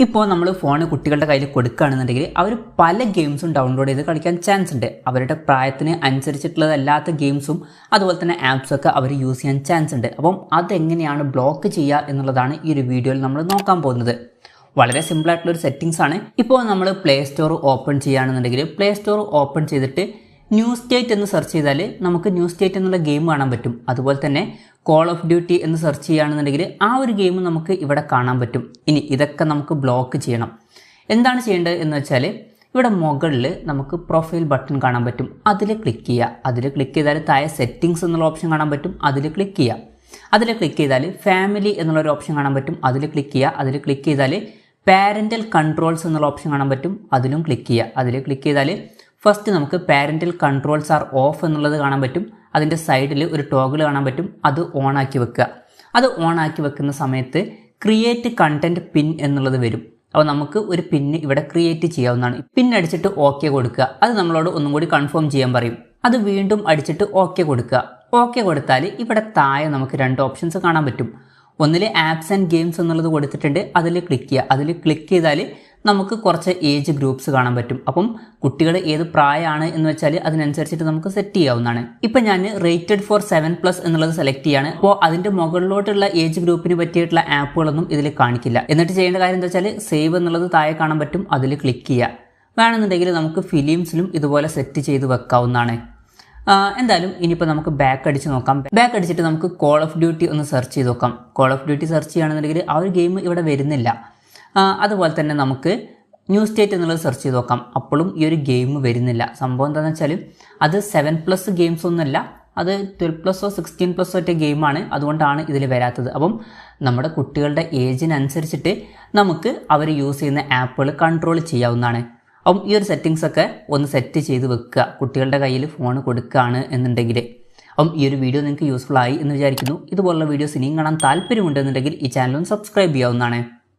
ഇപ്പോൾ നമ്മൾ ഫോൺ കുട്ടികളുടെ കയ്യിൽ കൊടുക്കുകയാണെന്നുണ്ടെങ്കിൽ അവർ പല ഗെയിംസും ഡൗൺലോഡ് ചെയ്ത് കളിക്കാൻ ചാൻസ് ഉണ്ട്. അവരുടെ പ്രായത്തിന് അനുസരിച്ചിട്ടുള്ളതല്ലാത്ത ഗെയിംസും അതുപോലെ തന്നെ ആപ്സൊക്കെ അവർ യൂസ് ചെയ്യാൻ ചാൻസ് ഉണ്ട്. അപ്പം അതെങ്ങനെയാണ് ബ്ലോക്ക് ചെയ്യുക എന്നുള്ളതാണ് ഈ ഒരു വീഡിയോയിൽ നമ്മൾ നോക്കാൻ പോകുന്നത്. വളരെ സിമ്പിളായിട്ടുള്ളൊരു സെറ്റിങ്സ് ആണ്. ഇപ്പോൾ നമ്മൾ പ്ലേ സ്റ്റോർ ഓപ്പൺ ചെയ്യുകയാണെന്നുണ്ടെങ്കിൽ പ്ലേ സ്റ്റോർ ഓപ്പൺ ചെയ്തിട്ട് ന്യൂ സ്റ്റേറ്റ് എന്ന് സെർച്ച് ചെയ്താൽ നമുക്ക് ന്യൂ സ്റ്റേറ്റ് എന്നുള്ള ഗെയിം കാണാൻ പറ്റും. അതുപോലെ തന്നെ കോൾ ഓഫ് ഡ്യൂട്ടി എന്ന് സെർച്ച് ചെയ്യുകയാണെന്നുണ്ടെങ്കിൽ ആ ഒരു ഗെയിം നമുക്ക് ഇവിടെ കാണാൻ പറ്റും. ഇനി ഇതൊക്കെ നമുക്ക് ബ്ലോക്ക് ചെയ്യണം. എന്താണ് ചെയ്യേണ്ടത് എന്ന് വെച്ചാൽ ഇവിടെ മുകളിൽ നമുക്ക് പ്രൊഫൈൽ ബട്ടൺ കാണാൻ പറ്റും. അതിൽ ക്ലിക്ക് ചെയ്യുക. അതിൽ ക്ലിക്ക് ചെയ്താൽ താഴെ സെറ്റിങ്സ് എന്നുള്ള ഓപ്ഷൻ കാണാൻ പറ്റും. അതിൽ ക്ലിക്ക് ചെയ്യുക. അതിൽ ക്ലിക്ക് ചെയ്താൽ ഫാമിലി എന്നുള്ളൊരു ഓപ്ഷൻ കാണാൻ പറ്റും. അതിൽ ക്ലിക്ക് ചെയ്യുക. അതിൽ ക്ലിക്ക് ചെയ്താൽ പാരൻ്റൽ കൺട്രോൾസ് എന്നുള്ള ഓപ്ഷൻ കാണാൻ പറ്റും. അതിലും ക്ലിക്ക് ചെയ്യുക. അതിൽ ക്ലിക്ക് ചെയ്താൽ ഫസ്റ്റ് നമുക്ക് പാരൻ്റൽ കൺട്രോൾസ് ആർ ഓഫ് എന്നുള്ളത് കാണാൻ പറ്റും. അതിൻ്റെ സൈഡിൽ ഒരു ടോഗിൾ കാണാൻ പറ്റും. അത് ഓൺ ആക്കി വെക്കുക. അത് ഓൺ ആക്കി വെക്കുന്ന സമയത്ത് ക്രിയേറ്റ് കണ്ടൻറ്റ് പിൻ എന്നുള്ളത് വരും. അപ്പോൾ നമുക്ക് ഒരു പിന്ന് ഇവിടെ ക്രിയേറ്റ് ചെയ്യാവുന്നതാണ്. പിൻ അടിച്ചിട്ട് ഓക്കെ കൊടുക്കുക. അത് നമ്മളോട് ഒന്നും കൂടി കൺഫേം ചെയ്യാൻ പറയും. അത് വീണ്ടും അടിച്ചിട്ട് ഓക്കെ കൊടുക്കുക. ഓക്കെ കൊടുത്താൽ ഇവിടെ താഴെ നമുക്ക് രണ്ട് ഓപ്ഷൻസ് കാണാൻ പറ്റും. ഒന്നിൽ ആപ്സ് ആൻഡ് ഗെയിംസ് എന്നുള്ളത് കൊടുത്തിട്ടുണ്ട്. അതിൽ ക്ലിക്ക് ചെയ്യുക. അതിൽ ക്ലിക്ക് ചെയ്താൽ നമുക്ക് കുറച്ച് ഏജ് ഗ്രൂപ്പ്സ് കാണാൻ പറ്റും. അപ്പം കുട്ടികൾ ഏത് പ്രായമാണ് എന്ന് വെച്ചാൽ അതിനനുസരിച്ചിട്ട് നമുക്ക് സെറ്റ് ചെയ്യാവുന്നതാണ്. ഇപ്പം ഞാൻ റേറ്റഡ് ഫോർ 7+ എന്നുള്ളത് സെലക്ട് ചെയ്യാണ്. അപ്പോൾ അതിൻ്റെ മുകളിലോട്ടുള്ള ഏജ് ഗ്രൂപ്പിന് പറ്റിയിട്ടുള്ള ആപ്പുകളൊന്നും ഇതിൽ കാണിക്കില്ല. എന്നിട്ട് ചെയ്യേണ്ട കാര്യം എന്താ വെച്ചാൽ സേവ് എന്നുള്ളത് താഴെ കാണാൻ പറ്റും. അതിൽ ക്ലിക്ക് ചെയ്യുക. വേണമെന്നുണ്ടെങ്കിൽ നമുക്ക് ഫിലിംസിലും ഇതുപോലെ സെറ്റ് ചെയ്ത് വെക്കാവുന്നതാണ്. എന്തായാലും ഇനിയിപ്പോൾ നമുക്ക് ബാക്ക് അടിച്ച് നോക്കാം. ബാക്ക് അടിച്ചിട്ട് നമുക്ക് കോൾ ഓഫ് ഡ്യൂട്ടി ഒന്ന് സെർച്ച് ചെയ്ത് നോക്കാം. കോൾ ഓഫ് ഡ്യൂട്ടി സെർച്ച് ചെയ്യുകയാണെന്നുണ്ടെങ്കിൽ ആ ഒരു ഗെയിം ഇവിടെ വരുന്നില്ല. അതുപോലെ തന്നെ നമുക്ക് ന്യൂ സ്റ്റേറ്റ് എന്നുള്ളത് സെർച്ച് ചെയ്ത് നോക്കാം. അപ്പോഴും ഈ ഒരു ഗെയിം വരുന്നില്ല. സംഭവം എന്താണെന്ന് വെച്ചാൽ അത് 7+ ഗെയിംസ് ഒന്നുമല്ല, അത് 12+ഓ 16+ഓ ഒറ്റ ഗെയിമാണ്. അതുകൊണ്ടാണ് ഇതിൽ വരാത്തത്. അപ്പം നമ്മുടെ കുട്ടികളുടെ ഏജിനനുസരിച്ചിട്ട് നമുക്ക് അവർ യൂസ് ചെയ്യുന്ന ആപ്പുകൾ കൺട്രോൾ ചെയ്യാവുന്നതാണ്. അപ്പം ഈ ഒരു സെറ്റിങ്സൊക്കെ ഒന്ന് സെറ്റ് ചെയ്ത് വെക്കുക കുട്ടികളുടെ കയ്യിൽ ഫോൺ കൊടുക്കുകയാണ് എന്നുണ്ടെങ്കിൽ. അപ്പം ഈ ഒരു വീഡിയോ നിങ്ങൾക്ക് യൂസ്ഫുൾ ആയി എന്ന് വിചാരിക്കുന്നു. ഇതുപോലുള്ള വീഡിയോസ് ഇനിയും കാണാൻ താല്പര്യമുണ്ടെന്നുണ്ടെങ്കിൽ ഈ ചാനൽ ഒന്ന് സബ്സ്ക്രൈബ് ചെയ്യാവുന്നതാണ്.